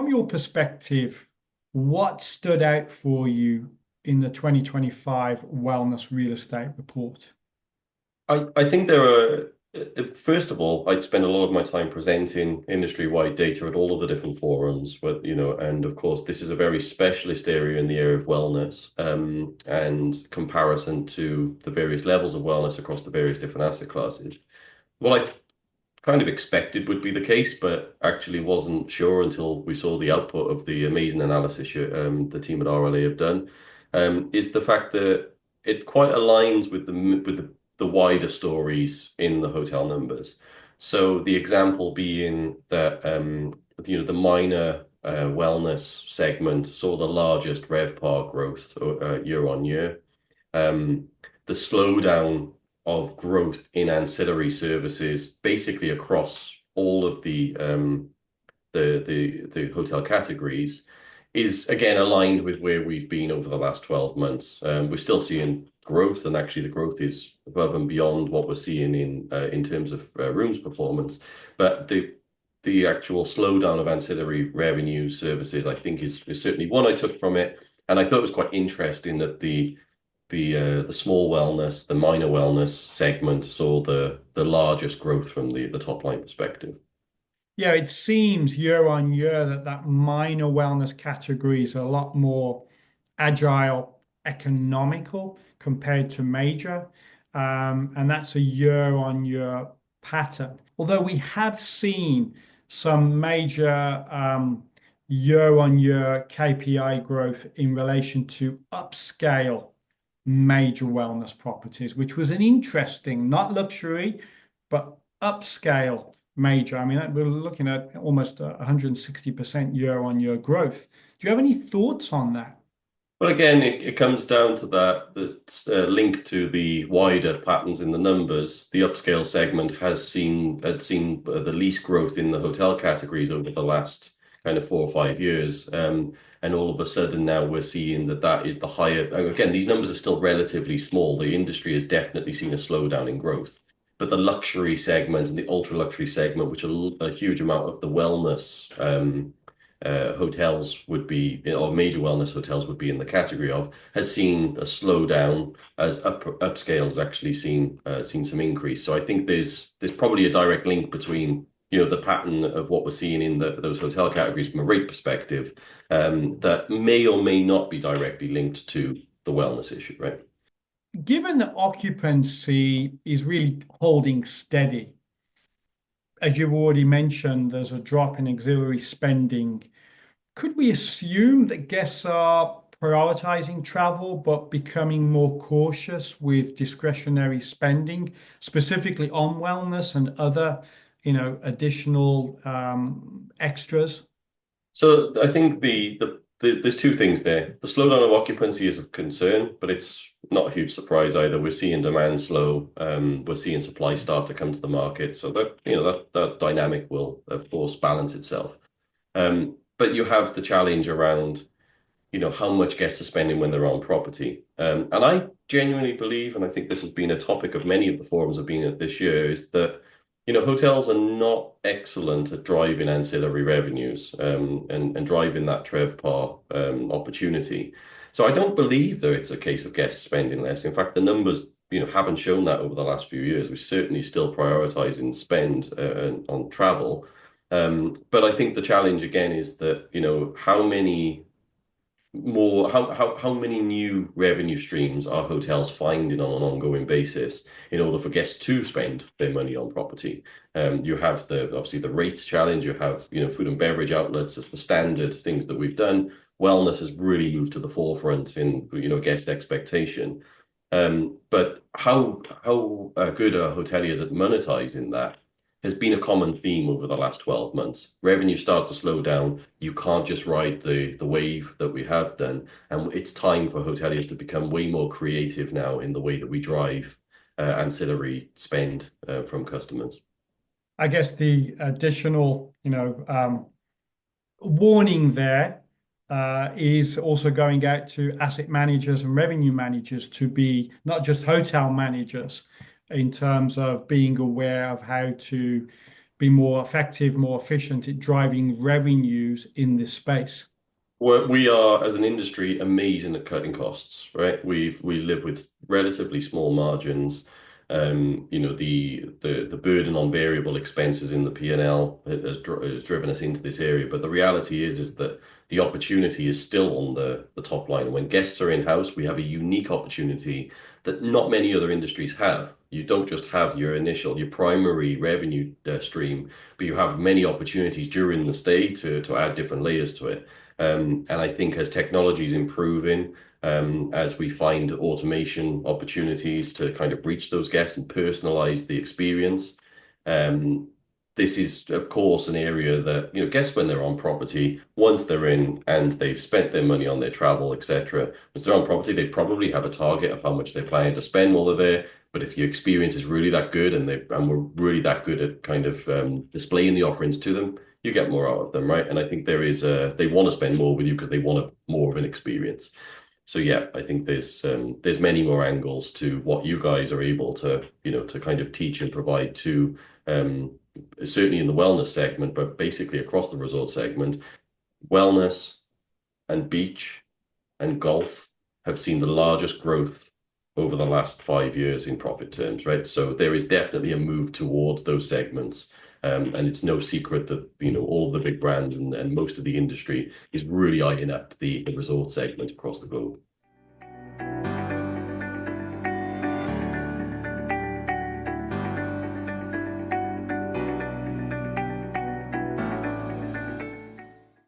from your perspective, what stood out for you in the 2025 Wellness Real Estate Report? I think there are, first of all, I spend a lot of my time presenting industry-wide data at all of the different forums, and of course, this is a very specialist area in the area of wellness, and comparison to the various levels of wellness across the various different asset classes. What I kind of expected would be the case, but actually wasn't sure until we saw the output of the amazing analysis the team at RLA have done, is the fact that it quite aligns with the wider stories in the hotel numbers. So the example being that the minor wellness segment saw the largest RevPAR growth year on year. The slowdown of growth in ancillary services, basically across all of the hotel categories, is again aligned with where we've been over the last 12 months. We're still seeing growth, and actually the growth is above and beyond what we're seeing in terms of rooms performance. But the actual slowdown of ancillary revenue services, I think, is certainly one I took from it. And I thought it was quite interesting that the small wellness, the minor wellness segment saw the largest growth from the top line perspective. Yeah, it seems year on year that that minor wellness category is a lot more agile, economical compared to major. And that's a year on year pattern. Although we have seen some major year on year KPI growth in relation to upscale major wellness properties, which was an interesting, not luxury, but upscale major. I mean, we're looking at almost 160% year on year growth. Do you have any thoughts on that? Well, again, it comes down to that's link to the wider patterns in the numbers. The upscale segment had seen the least growth in the hotel categories over the last kind of 4 or 5 years. And all of a sudden now we're seeing that is the higher. Again, these numbers are still relatively small. The industry has definitely seen a slowdown in growth. But the luxury segment and the ultra luxury segment, which a huge amount of the wellness hotels would be, or major wellness hotels would be in the category of, has seen a slowdown as upscale has actually seen some increase. So I think there's probably a direct link between the pattern of what we're seeing in those hotel categories from a rate perspective, that may or may not be directly linked to the wellness issue, right? Given that occupancy is really holding steady, as you've already mentioned, there's a drop in auxiliary spending. Could we assume that guests are prioritizing travel but becoming more cautious with discretionary spending, specifically on wellness and other, additional extras? So I think there's two things there. The slowdown of occupancy is of concern, but it's not a huge surprise either. We're seeing demand slow. We're seeing supply start to come to the market. So that dynamic will, of course, balance itself. But you have the challenge around, how much guests are spending when they're on property. And I genuinely believe, and I think this has been a topic of many of the forums I've been at this year, is that hotels are not excellent at driving ancillary revenues, and driving that TrevPAR opportunity. So I don't believe that it's a case of guests spending less. In fact, the numbers haven't shown that over the last few years. We're certainly still prioritizing spend on travel. But I think the challenge again is that how many new revenue streams are hotels finding on an ongoing basis in order for guests to spend their money on property? You have obviously the rates challenge. You have food and beverage outlets as the standard things that we've done. Wellness has really moved to the forefront in guest expectation. But how good are hoteliers at monetizing that has been a common theme over the last 12 months. Revenue start to slow down. You can't just ride the wave that we have done. And it's time for hoteliers to become way more creative now in the way that we drive ancillary spend from customers. I guess the additional, warning there is also going out to asset managers and revenue managers to be not just hotel managers in terms of being aware of how to be more effective, more efficient at driving revenues in this space? We are, as an industry, amazing at cutting costs, right? We live with relatively small margins. The burden on variable expenses in the P&L has driven us into this area. But the reality is that the opportunity is still on the top line. When guests are in-house, we have a unique opportunity that not many other industries have. You don't just have your primary revenue stream, but you have many opportunities during the stay to add different layers to it. And I think as technology is improving, as we find automation opportunities to kind of reach those guests and personalize the experience, um, this is, of course, an area that, guests when they're on property, once they're in and they've spent their money on their travel, etc., once they're on property, they probably have a target of how much they're planning to spend while they're there. But if your experience is really that good and we're really that good at kind of displaying the offerings to them, you get more out of them, right? And I think they want to spend more with you because they want more of an experience. So yeah, I think there's many more angles to what you guys are able to, to kind of teach and provide to certainly in the wellness segment, but basically across the resort segment. Wellness and beach and golf have seen the largest growth over the last 5 years in profit terms, right? So there is definitely a move towards those segments. And it's no secret that, all the big brands and most of the industry is really eyeing up the resort segment across the globe.